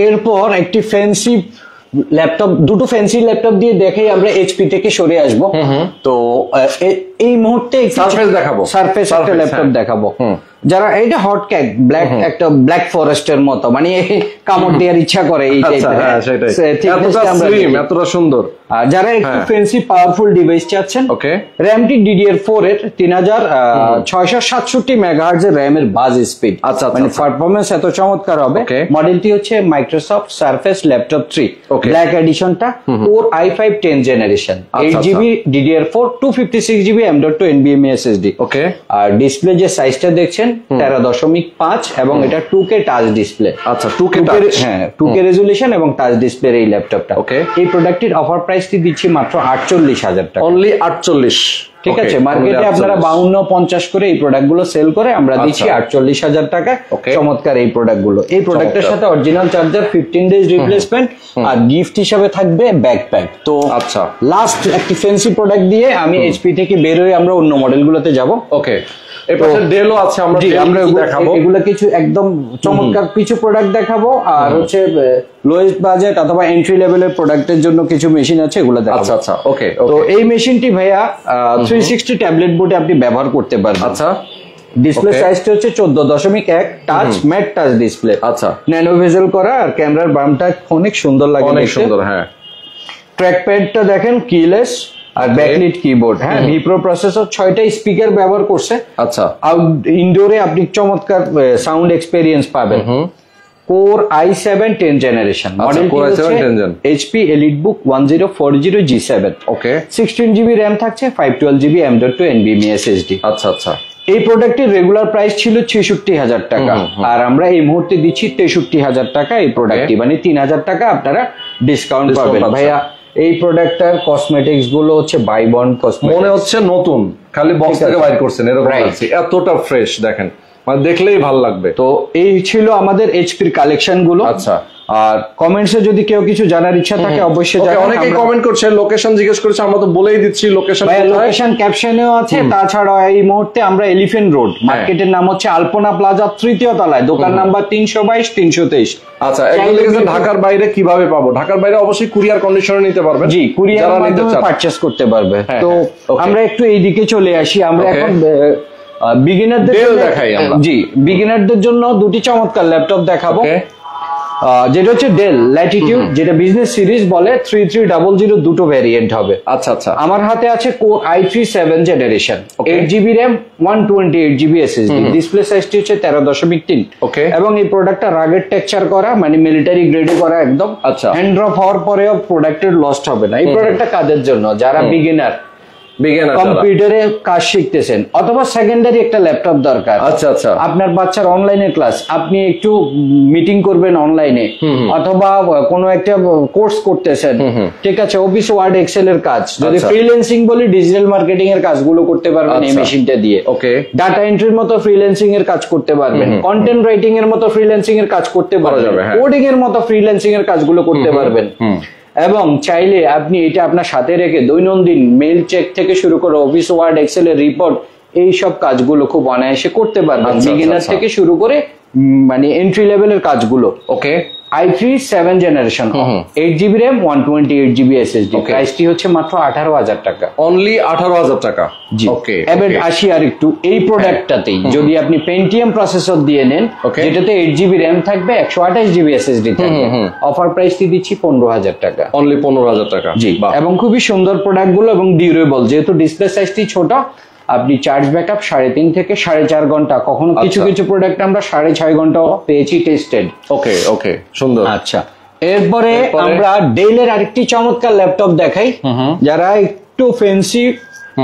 এরপর একটি ফ্যান্সি ল্যাপটপ, দুটো ফ্যান্সি ল্যাপটপ দিয়ে দেখেই আমরা এইচপি থেকে সরে আসবো। তো এই মুহূর্তে সারফেস দেখাবো, সারফেস একটা ল্যাপটপ দেখাবো, যারা এইটা হট ক্যাট ব্ল্যাক, একটা ব্ল্যাক ফরেস্টের মতো, মানে কামড় দেওয়ার ইচ্ছা করে এই টাইপের, এতটা সুন্দর। আর যারা একটু ফ্যান্সি পাওয়ারফুল ডিভাইস চাচ্ছেন, র্যামটি DDR4 এর 3667 মেগাহার্টজ এর র্যাম এর বাজ স্পিড, মানে পারফরম্যান্স এত চমৎকার হবে। মডেলটি হচ্ছে মাইক্রোসফট সারফেস ল্যাপটপ 3 ব্ল্যাক এডিশনটা, core i5 10 generation, 8GB DDR4, 256GB M.2 NVMe SSD। আর ডিসপ্লে যে সাইজটা দেখছেন 13.5 এবং এটা 2K টাচ ডিসপ্লে। আচ্ছা, 2K, হ্যাঁ 2K রেজোলিউশন এবং টাচ ডিসপ্লের এই ল্যাপটপটা। এই প্রোডাক্টটির অফার প্রাইসটি দিচ্ছি মাত্র 48,000 টাকা, অনলি 48। ঠিক আছে, মার্কেটে আপনারা 52-50 করে এই প্রোডাক্ট গুলো সেল করে, আমরা দিচ্ছি 48,000 টাকা। চমৎকার এই প্রোডাক্ট গুলো। এই প্রোডাক্টের সাথে অরিজিনাল চার্জার, 15 ডেজ রিপ্লেসমেন্ট, আর গিফট হিসাবে থাকবে ব্যাকপ্যাক। তো আচ্ছা, লাস্ট একটি ফ্যান্সি প্রোডাক্ট দিয়ে আমি এইচপি থেকে বের হয়ে আমরা অন্য মডেল গুলোতে যাবো। ওকে, এরপর ডেলও আছে, আমরা দেখাবো। এগুলো কিছু একদম চমৎকার কিছু প্রোডাক্ট দেখাবো, আর হচ্ছে লোয়েস্ট বাজেট অথবা এন্ট্রি লেভেলের প্রোডাক্টের জন্য কিছু মেশিন আছে, এগুলো দেখাবো। আচ্ছা আচ্ছা, ওকে। তো এই মেশিনটি ভাইয়া 360 ট্যাবলেট বোর্ডে আপনি ব্যবহার করতে পারবেন। আচ্ছা, ডিসপ্লে সাইজটা হচ্ছে 14.1 টাচ ম্যাট টাচ ডিসপ্লে। আচ্ছা, ন্যানো ভেজেল করা, আর ক্যামেরার বামটা অনেক সুন্দর লাগে, অনেক সুন্দর। হ্যাঁ, ট্র্যাকপ্যাডটা দেখেন কিলেস, আর ব্যাকলিট কিবোর্ড, হ্যাঁ, ভিপ্রো প্রসেসর, 6টা স্পিকার ব্যবহার করছে। আচ্ছা, ইনডোরে আপনি চমৎকার সাউন্ড এক্সপেরিয়েন্স পাবেন। কোর i7 10 জেনারেশন, মডেলটি হচ্ছে HP EliteBook 1040 G7। ওকে, 16GB RAM থাকছে, 512GB M.2 NVMe SSD। আচ্ছা আচ্ছা। এই প্রোডাক্টের রেগুলার প্রাইস ছিল 66,000 টাকা, আর আমরা এই মুহূর্তে দিচ্ছি 63,000 টাকা এই প্রোডাক্টটি, মানে 3,000 টাকা আপনারা ডিসকাউন্ট পাবেন। ভাইয়া এই প্রোডাক্টটার কসমেটিক্স গুলো হচ্ছে বাই বন কসমেটিক্স, মনে হচ্ছে নতুন, খালি বক্স থেকে বাইর করছেন এরকম লাগছে, এতটা ফ্রেশ দেখেন, মানে দেখলেই ভালো লাগবে। তো এই ছিল আমাদের এইচপির কালেকশন গুলো। আচ্ছা, আর কমেন্টসে যদি কেউ কিছু জানার ইচ্ছা থাকে অবশ্যই জানান। অনেকেই কমেন্ট করছে, লোকেশন জিজ্ঞেস করেছে, আমরা তো বলেই দিচ্ছি লোকেশন। লোকেশন ক্যাপশনেও আছে। তাছাড়া এই মুহূর্তে আমরা এলিফ্যান্ট রোড, মার্কেটের নাম হচ্ছে আলপনা প্লাজা, 3য় তলায়, দোকান নাম্বার 322 323। আচ্ছা, একদম লিখেছেন ঢাকার বাইরে কিভাবে পাবো? ঢাকার বাইরে অবশ্যই কুরিয়ার কন্ডিশনে নিতে পারবেন। জি, কুরিয়ার মাধ্যমে পারচেজ করতে পারবে। তো আমরা একটু এইদিকে চলে আসি। আমরা এখন বিগিনারদের দেখাই আমরা। জি, বিগিনারদের জন্য দুটি চমৎকার ল্যাপটপ দেখাবো, যেটা হচ্ছে ডেল ল্যাটিটিউড, যেটা বিজনেস সিরিজ বলে, 3300 দুটো ভ্যারিয়েন্ট হবে। আচ্ছা আচ্ছা। আমার হাতে আছে core i3 7 generation, 8GB RAM 128GB SSD, display সাইজটি হচ্ছে 13.3। ওকে, এবং এই প্রোডাক্টটা রাগেড টেক্সচার করা, মানে মিলিটারি গ্রেডে করা একদম। আচ্ছা, হ্যান্ড ড্রপ হওয়ার পরেও প্রোডাক্টের লস্ট হবে না। এই প্রোডাক্টটা কাদের জন্য? যারা বিগিনার, কম্পিউটারে কাজ শিখতেছেন, অথবা সেকেন্ডারি একটা ল্যাপটপ দরকার। আচ্ছা আচ্ছা। আপনার বাচ্চার অনলাইনে ক্লাস, আপনি একটু মিটিং করবেন অনলাইনে, অথবা কোনো একটা কোর্স করতেছেন, ঠিক আছে, অফিস ওয়ার্ড এক্সেল এর কাজ, যদি ফ্রিল্যান্সিং বলি ডিজিটাল মার্কেটিং এর কাজগুলো করতে পারবেন এই মেশিনটা দিয়ে। ওকে, ডাটা এন্ট্রির মতো ফ্রিল্যান্সিং এর কাজ করতে পারবেন, কন্টেন্ট রাইটিং এর মতো ফ্রিল্যান্সিং এর কাজ করতে পারবেন, কোডিং এর মতো ফ্রিল্যান্সিং এর কাজগুলো করতে পারবেন। এবং চাইলে আপনি এটা আপনার সাথে রেখে দৈনন্দিন মেল চেক থেকে শুরু করে অফিস ওয়ার্ড এক্সেল এর রিপোর্ট, এই সব কাজগুলো খুব অনায়াসে করতে পারবেন, বিগিনার থেকে শুরু করে মানে এন্ট্রি লেভেলের কাজগুলো। ওকে, i3 7 generation, 8GB RAM 128GB SSD, প্রাইসটি হচ্ছে মাত্র 18,000 টাকা, অনলি 18,000 টাকা। জি, ওকে। এবার আসি আর একটু এই প্রোডাক্টটাতেই, যদি আপনি পেন্টিয়াম প্রসেসর দিয়ে নেন, যেটাতে 8GB RAM থাকবে, 128GB SSD থাকবে, অফার প্রাইসটি দিচ্ছি 15,000 টাকা, অনলি 15,000 টাকা। জি, এবং খুবই সুন্দর প্রোডাক্ট গুলো এবং ডিউরেবল, যেহেতু ডিসপ্লে সাইজটি ছোট, আপনি চার্জ ব্যাকআপ 3.5 থেকে 4.5 ঘন্টা, কখনো কিছু কিছু প্রোডাক্ট আমরা 6.5 ঘন্টা পেয়েছি টেস্টেড। ওকে ওকে, সুন্দর। আচ্ছা, এরপরে আমরা ডেলের আরেকটি চমৎকার ল্যাপটপ দেখাই, যারা একটু ফ্যান্সি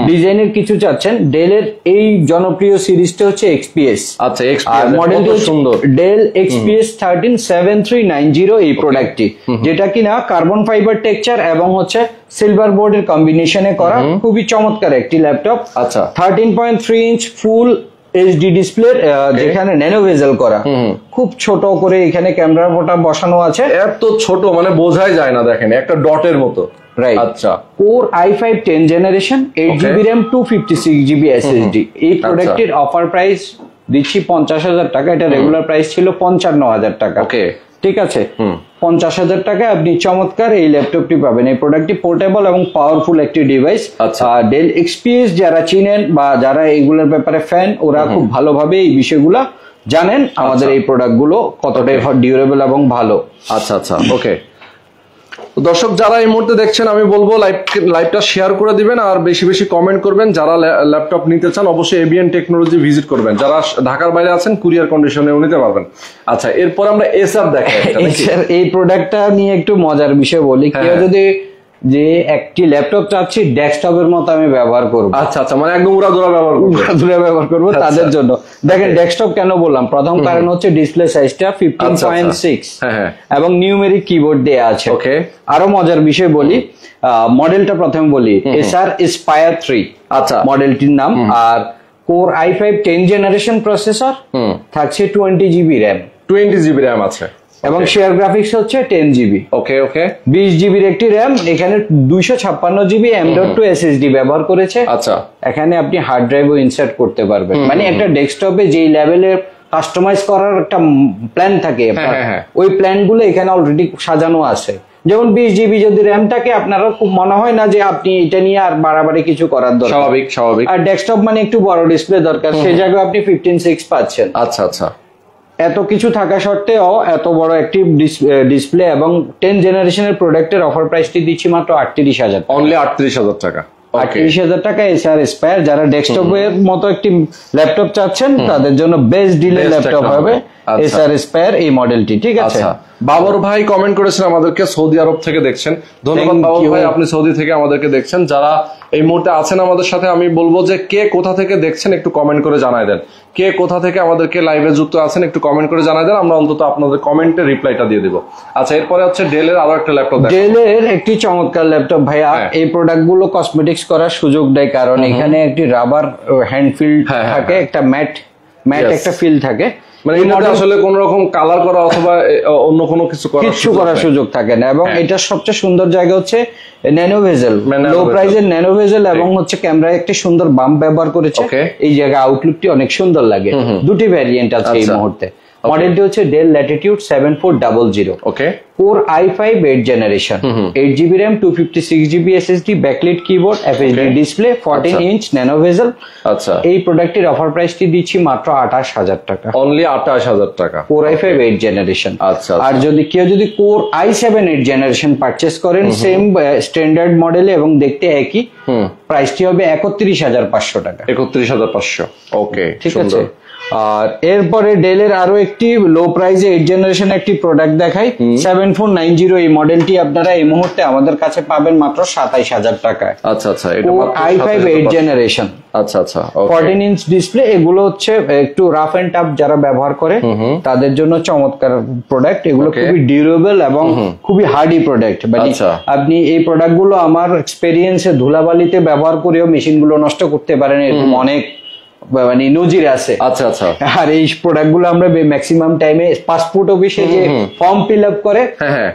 ডিজাইনের কিছু চাচ্ছেন। ডেলের এই জনপ্রিয় সিরিজটা হচ্ছে XPS। আচ্ছা, XPS মডেলটি সুন্দর, ডেল XPS 137390 এই প্রোডাক্টটি, যেটা কিনা কার্বন ফাইবার টেক্সচার এবং হচ্ছে সিলভার বোর্ডের কম্বিনেশনে করা, খুবই চমৎকার একটি ল্যাপটপ। আচ্ছা, 13.3 ইঞ্চ ফুল এইচডি ডিসপ্লে, যেখানে ন্যানো ভেজেল করা, খুব ছোট করে এখানে ক্যামেরাটা বসানো আছে। এত ছোট মানে বোঝাই যায় না, দেখেন একটা ডটের মতো। রাইট। আচ্ছা, core i5 10 generation, 8GB RAM 256GB SSD। এই প্রোডাক্টের অফার প্রাইস দিচ্ছি 50,000 টাকা, এটা রেগুলার প্রাইস ছিল 55,000 টাকা। ওকে, ঠিক আছে, 50,000 টাকায় আপনি চমৎকার এই ল্যাপটপটি পাবেন। এই প্রোডাক্টটি পোর্টেবল এবং পাওয়ারফুল একটি ডিভাইস। ডেল XPS যারা চিনেন বা যারা এইগুলোর ব্যাপারে ফ্যান, ওরা খুব ভালোভাবে এই বিষয়গুলো জানেন, আমাদের এই প্রোডাক্টগুলো কতটাই ডিউরেবল এবং ভালো। আচ্ছা আচ্ছা, ওকে। দর্শক যারা এই মুহূর্তে দেখছেন, আমি বলবো লাইভটা শেয়ার করে দিবেন আর বেশি বেশি কমেন্ট করবেন। যারা ল্যাপটপ নিতে চান অবশ্যই এবিএন টেকনোলজি ভিজিট করবেন। যারা ঢাকার বাইরে আছেন কুরিয়ার কন্ডিশনেও নিতে পারবেন। আচ্ছা, এরপর আমরা এসার দেখাই। এই প্রোডাক্টটা নিয়ে একটু মজার বিষয় বলি, কেউ যদি যে একটি ল্যাপটপ চাচ্ছি ডেস্কটপের মতো আমি ব্যবহার করবো, আচ্ছা আচ্ছা, মানে একদম উড়াধুরা ব্যবহার করবো, তাদের জন্য দেখেন ডেস্কটপ কেন বললাম। প্রথম কারণ হচ্ছে ডিসপ্লে সাইজটা 15.6 এবং নিউমেরিক কিবোর্ড দেয়া আছে। ওকে, আরো মজার বিষয় বলি, মডেলটা প্রথমে বলি, এসার Aspire 3 আচ্ছা মডেলটির নাম। আর কোর i5 10 জেনারেশন প্রসেসর, থাকছে 20GB RAM, 20GB RAM আছে, এবং শেয়ার গ্রাফিক্স হচ্ছে 10GB। ওকে ওকে, 20GB একটি র্যাম, এখানে 256GB M.2 SSD ব্যবহার করেছে। আচ্ছা, এখানে আপনি হার্ড ড্রাইভও ইনসার্ট করতে পারবেন, মানে একটা ডেস্কটপে যেই লেভেলের কাস্টমাইজ করার একটা প্ল্যান থাকে, ওই প্ল্যান গুলো এখানে অলরেডি সাজানো আছে। যেমন 20GB যদি র্যাম থাকে, আপনারা খুব মনে হয় না যে আপনি এটা নিয়ে আর বাড়াবাড়ি কিছু করার দরকার, স্বাভাবিক। আর ডেস্কটপ মানে একটু বড় ডিসপ্লে দরকার, সেই জায়গায় আপনি 15.6 পাচ্ছেন। আচ্ছা আচ্ছা, এত কিছু থাকা সত্ত্বেও এত বড় একটি ডিসপ্লে এবং 10 জেনারেশনের প্রোডাক্টের অফার প্রাইসটি দিচ্ছি মাত্র 38,000, অনলি 38,000 টাকা। 38,000 টাকা এসআর স্পায়ার। যারা ডেস্কটপের মতো একটি ল্যাপটপ চাচ্ছেন তাদের জন্য বেস্ট ডিলের ল্যাপটপ হবে এসআর স্পায়ার এই মডেলটি। ঠিক আছে, বাবর ভাই কমেন্ট করেছেন আমাদেরকে, সৌদি আরব থেকে দেখছেন। ধন্যবাদ বাবর ভাই, আপনি সৌদি থেকে আমাদেরকে দেখছেন। যারা এই মুহূর্তে আছেন আমাদের সাথে, আমি বলবো যে কে কোথা থেকে দেখছেন একটু কমেন্ট করে জানাই দেন। কে কোথা থেকে আমাদেরকে লাইভে যুক্ত আছেন একটু কমেন্ট করে জানাই দেন, আমরা অন্তত আপনাদের কমেন্টে রিপ্লাইটা দিয়ে দিব। আচ্ছা, এরপরে হচ্ছে ডেলের আরো একটা ল্যাপটপ। ডেলের একটি চমৎকার ল্যাপটপ ভাইয়া। এই প্রোডাক্ট গুলো কসমেটিক্স করার সুযোগ দেয়, কারণ এখানে একটি রাবার হ্যান্ড ফিল থাকে, একটা ম্যাট একটা ফিল থাকে। মানে এটা আসলে কোন রকম কালার করা অথবা অন্য কোনো কিছু করার সুযোগ থাকে না। এবং এটার সবচেয়ে সুন্দর জায়গা হচ্ছে ন্যানো ভেজেল, লো প্রাইজের ন্যানো ভেজেল, এবং হচ্ছে ক্যামেরায় একটি সুন্দর বাম্প ব্যবহার করেছে। এই জায়গা আউটলুকটি অনেক সুন্দর লাগে। দুটি ভ্যারিয়েন্ট আছে এই মুহূর্তে। মডেলটি হচ্ছে Dell Latitude 7400। Okay, core i5 8th generation, 8GB RAM, 256GB SSD, backlit keyboard, FHD display, 14 inch nano bezel. আচ্ছা, এই প্রোডাক্টের অফার প্রাইসটি দিচ্ছি মাত্র 28,000 টাকা। অনলি 28,000 টাকা, কোর i5 8th জেনারেশন। আচ্ছা, আর যদি কেউ core i7 8th generation purchase করেন সেম স্ট্যান্ডার্ড মডেলে এবং দেখতে একই, প্রাইসটি হবে 31,500 টাকা। 31,500। ওকে, ঠিক আছে। আর এরপরে ডেলের আরো একটি লো প্রাইজে 8th জেনারেশন একটি প্রোডাক্ট দেখাই, 7490। এই মডেলটি আপনারা এই মুহূর্তে আমাদের কাছে পাবেন মাত্র 27,000 টাকায়। আচ্ছা আচ্ছা, এটা i5 8th জেনারেশন। আচ্ছা আচ্ছা, 14 ইঞ্চ ডিসপ্লে। এগুলো হচ্ছে একটু রাফ এন্ড টাফ যারা ব্যবহার করে তাদের জন্য চমৎকার প্রোডাক্ট। এগুলো খুবই ডিউরেবল এবং খুবই হার্ডি প্রোডাক্ট। মানে আপনি এই প্রোডাক্ট গুলো আমার এক্সপেরিয়েন্সে ধুলাবালিতে ব্যবহার করেও মেশিন গুলো নষ্ট করতে পারেন, এরকম অনেক মানে নজির আছে। আচ্ছা আচ্ছা। আর এই প্রোডাক্ট গুলো আমরা ম্যাক্সিমাম টাইমে পাসপোর্ট অফিসে যে ফর্ম ফিল আপ করে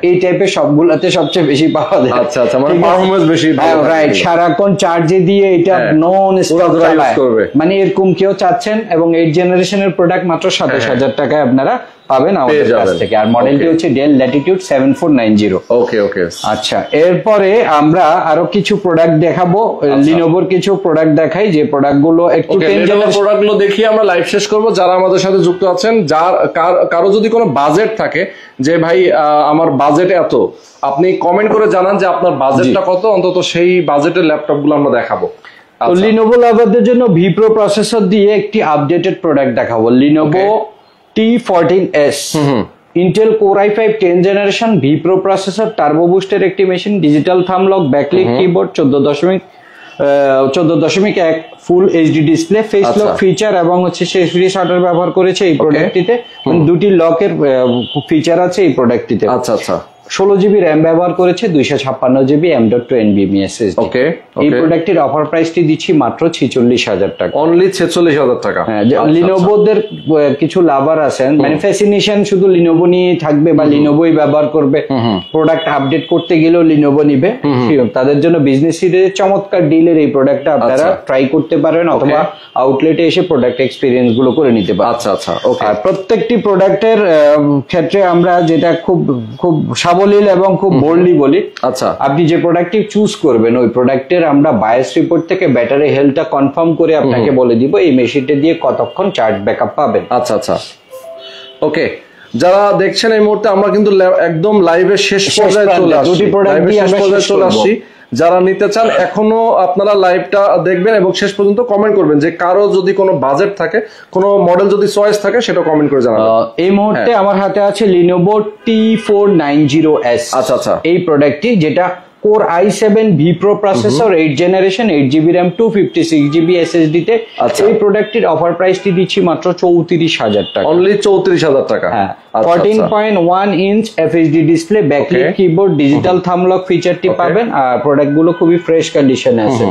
এই টাইপের সবগুলাতে সবচেয়ে বেশি পাওয়া যায়। আচ্ছা আচ্ছা, মানে পারফরম্যান্স বেশি ভালো। রাইট, সারাক্ষণ চার্জে দিয়ে এটা নন স্টপ চালায়, মানে এরকম কেউ চাচ্ছেন। এবং 8th জেনারেশনের প্রোডাক্ট মাত্র 27,000 টাকায় আপনারা পাবেন আমাদের কাছ থেকে। আর মডেলটি হচ্ছে ডেল ল্যাটিটিউড 7490। ওকে ওকে। আচ্ছা, এরপরে আমরা আরো কিছু প্রোডাক্ট দেখাবো। লিনোভোর কিছু প্রোডাক্ট দেখাই, যে প্রোডাক্ট গুলো একটু প্রোডাক্ট গুলো দেখিয়ে আমরা লাইভ শেষ করব। যারা আমাদের সাথে যুক্ত আছেন, যার কারো যদি কোনো বাজেট থাকে যে ভাই আমার বাজেট এত, আপনি কমেন্ট করে জানান যে আপনার বাজেটটা কত, অন্তত সেই বাজেটের ল্যাপটপ গুলো আমরা দেখাবো। তো লিনোভো লাভারদের জন্য ভিপ্রো প্রসেসর দিয়ে একটি আপডেটেড প্রোডাক্ট দেখাবো, Lenovo T14S, Intel core i5 10th generation, vPro processor, turbo বুস্টের একটি machine, digital thumb lock, backlit keyboard, 14.1 full HD display, face lock feature এবং হচ্ছে সেফটি শাটার ব্যবহার করেছে এই প্রোডাক্টটিতে। দুটি লকের ফিচার আছে এই প্রোডাক্টটিতে। আচ্ছা আচ্ছা। 16GB RAM ব্যবহার করেছে, 256GB M.2 NVMe SSD। ওকে, এই প্রোডাক্টের অফার প্রাইসটি দিচ্ছি মাত্র 46,000 টাকা। অনলি 46,000 টাকা। হ্যাঁ, লিনোভোদের কিছু লাভার আছেন, মানে ফ্যাসিনেশন শুধু লিনোভো নিয়ে থাকবে বা লিনোভোই ব্যবহার করবে, প্রোডাক্ট আপডেট করতে গেলেও লিনোভো নিবে, তাদের জন্য বিজনেস সিরিজের চমৎকার ডিলের এই প্রোডাক্টটা আপনারা ট্রাই করতে পারেন, অথবা আউটলেটে এসে প্রোডাক্ট এক্সপিরিয়েন্স গুলো করে নিতে পারেন। আচ্ছা আচ্ছা, ওকে। আর প্রত্যেকটি প্রোডাক্টের ক্ষেত্রে আমরা যেটা খুব সাবলীল এবং খুব বোল্ডলি বলি, আচ্ছা, আপনি যে প্রোডাক্টটি চুজ করবেন ওই প্রোডাক্টের আমরা বায়াস রিপোর্ট থেকে ব্যাটারি হেলথটা কনফার্ম করে আপনাকে বলে দিব এই মেশিনটা দিয়ে কতক্ষণ চার্জ ব্যাকআপ পাবেন। আচ্ছা আচ্ছা, ওকে। যারা দেখছেন এই মুহূর্তে আমরা কিন্তু একদম লাইভের শেষ পর্যায়ে চলে আসছি। যারা নিতে চান এখনো আপনারা লাইভটা দেখবেন এবং শেষ পর্যন্ত কমেন্ট করবেন যে কারো যদি কোনো বাজেট থাকে, কোনো মডেল যদি চয়েস থাকে সেটা কমেন্ট করে জানাবেন। এই মুহূর্তে আমার হাতে আছে লিনোভো T490S। আচ্ছা আচ্ছা, এই প্রোডাক্টটি যেটা core i7 Wipro processor, 8th generation, 8GB RAM, 256GB SSD তে। এই প্রোডাক্টের অফার প্রাইসটি দিচ্ছি মাত্র 34,000 টাকা। অনলি 34,000 টাকা। হ্যাঁ, 14.1 inch FHD display, backlit keyboard, digital thumb lock ফিচারটি পাবেন। আর প্রোডাক্ট গুলো খুবই ফ্রেশ কন্ডিশনে আছে।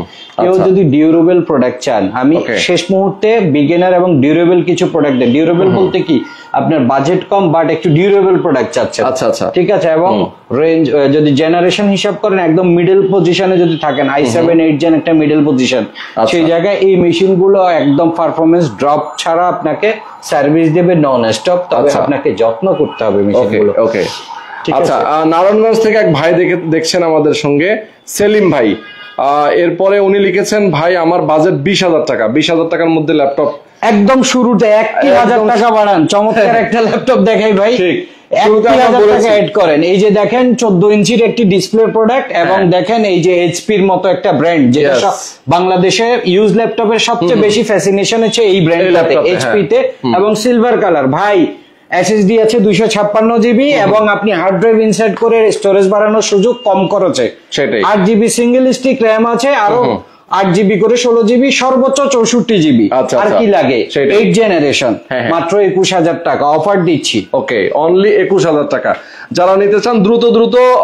কেউ যদি ডিউরেবল প্রোডাক্ট চান, আমি শেষ মুহূর্তে বিগিনার এবং ডিউরেবল কিছু প্রোডাক্ট দেয়। ডিউরেবল বলতে কি, আপনার বাজেট কম বাট একটু ডিউরেবল প্রোডাক্ট চাচ্ছেন। আচ্ছা আচ্ছা, ঠিক আছে। এবং রেঞ্জ যদি জেনারেশন হিসাব করেন একদম মিডল পজিশনে যদি থাকেন, i7 8 জেন একটা মিডল পজিশন, সেই জায়গায় এই মেশিন গুলো একদম পারফরমেন্স ড্রপ ছাড়া আপনাকে সার্ভিস দেবে নন স্টপ। তবে আপনাকে যত্ন করতে হবে মেশিন গুলো। ওকে, আচ্ছা। নারায়ণগঞ্জ থেকে এক ভাই দেখছেন আমাদের সঙ্গে, সেলিম ভাই। এরপরে উনি লিখেছেন, ভাই আমার বাজেট 20,000 টাকা, 20,000 টাকার মধ্যে ল্যাপটপ। একদম শুরুতে 1,000 টাকা বাড়ান, চমৎকার একটা ল্যাপটপ দেখাই ভাই। শুরুতে আমরা 3000 বলেছি। টাকা অ্যাড করেন। এই যে দেখেন 14 ইঞ্চির একটি ডিসপ্লে প্রোডাক্ট এবং দেখেন এই যে এইচপির মতো একটা ব্র্যান্ড, যেটা Yes. বাংলাদেশে ইউজ ল্যাপটপের সবচেয়ে বেশি ফ্যাসিনেশন হচ্ছে এই ব্র্যান্ডটাতে, ল্যাপটপে, এইচপি তে, এবং সিলভার কালার। ভাই এসএসডি আছে 256 জিবি এবং আপনি হার্ড ড্রাইভ ইনসার্ট করে স্টোরেজ বাড়ানোর সুযোগ কম খরচে। সেটাই। 8 জিবি সিঙ্গেল স্টিক র্যাম আছে, আরো 8 জিবি করে 16 জিবি, সর্বোচ্চ 64 জিবি। আচ্ছা, আর আচ্ছা। কি লাগে? সেটাই। 8 জেনারেশন, হ্যাঁ, হ্যাঁ। মাত্র 21000 টাকা অফার দিচ্ছি। ওকে, অনলি 21000 টাকা। যারা নিতে চান দ্রুত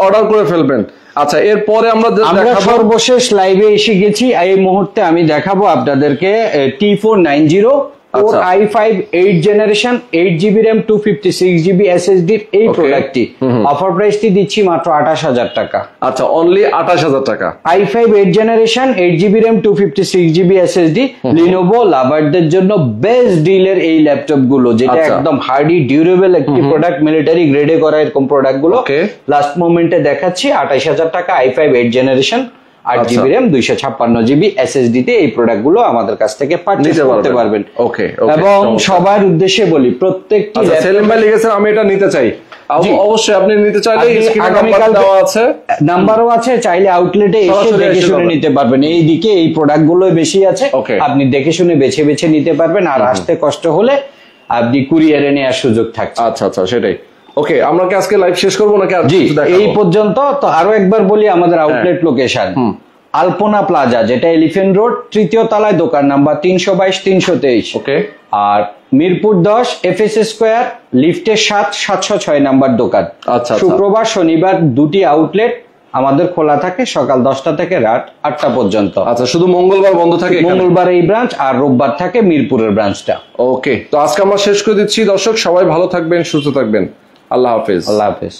অর্ডার করে ফেলবেন। আচ্ছা, এরপরে আমরা আমরা দেখাবো সর্বশেষ লাইভে এসে গেছি। এই মুহূর্তে আমি দেখাবো আপনাদেরকে T490 আচ্ছা। i5 8 generation 8 GB RAM 256 GB SSD এই Okay. প্রোডাক্টটি অফার প্রাইসটি দিচ্ছি মাত্র 28000 টাকা। আচ্ছা, অনলি 28000 টাকা। i5 8 generation 8 GB RAM 256 GB SSD Lenovo লাভারদের জন্য বেস্ট ডিলের এই ল্যাপটপ গুলো, যেটা আচ্ছা। একদম হার্ডি ডিউরেবল একটি প্রোডাক্ট, মিলিটারি গ্রেডে করা এরকম প্রোডাক্ট গুলো Okay. লাস্ট মোমেন্টে দেখাচ্ছি 28000 টাকা i5 8 জেনারেশন 8 আচ্ছা। জিবি র্যাম 256 জিবি এসএসডি তে এই প্রোডাক্ট গুলো আমাদের কাছ থেকে পারচেজ নিতে করতে পারবেন। পারবেন। Okay, এবং চমৎকার। সবার উদ্দেশ্যে বলি, প্রত্যেকটি আচ্ছা, সেলিম ভাই লিখেছেন আমি এটা নিতে চাই। জি। অবশ্যই আপনি নিতে চাইলে আপনি স্ক্রিনে আগামীকাল নাম্বার দেওয়া আছে। নাম্বারও আছে, চাইলে আউটলেটে এসে সরাসরি দেখে এসে শুনে পাবেন। নিতে পারবেন। এইদিকে এই প্রোডাক্ট গুলো বেশি আছে, Okay. আপনি দেখে শুনে বেছে বেছে নিতে পারবেন। আর আসতে কষ্ট হলে আপনি কুরিয়ারে নেওয়ার সুযোগ থাকছে। আচ্ছা আচ্ছা, সেটাই। ওকে, আমরা কি আজকে লাইভ শেষ করবো নাকি আর জি, কিছু দেখাবো? এই পর্যন্ত। তো আরো একবার বলি আমাদের আউটলেট লোকেশন আলপনা প্লাজা, যেটা এলিফ্যান্ট রোড, তৃতীয় তলায়, দোকান নাম্বার 322 323। ওকে, আর মিরপুর 10 এফএস স্কয়ার লিফটের 706 নাম্বার দোকান। আচ্ছা। শুক্রবার শনিবার দুটি আউটলেট আমাদের খোলা থাকে সকাল 10টা থেকে রাত 8টা পর্যন্ত। আচ্ছা, শুধু মঙ্গলবার বন্ধ থাকে এখানে? মঙ্গলবার এই ব্রাঞ্চ, আর রোববার থাকে মিরপুরের ব্রাঞ্চটা। ওকে, তো আজকে আমরা শেষ করে দিচ্ছি। দর্শক সবাই ভালো থাকবেন, সুস্থ থাকবেন। আল্লাহ হাফেজ। আল্লাহ হাফেজ।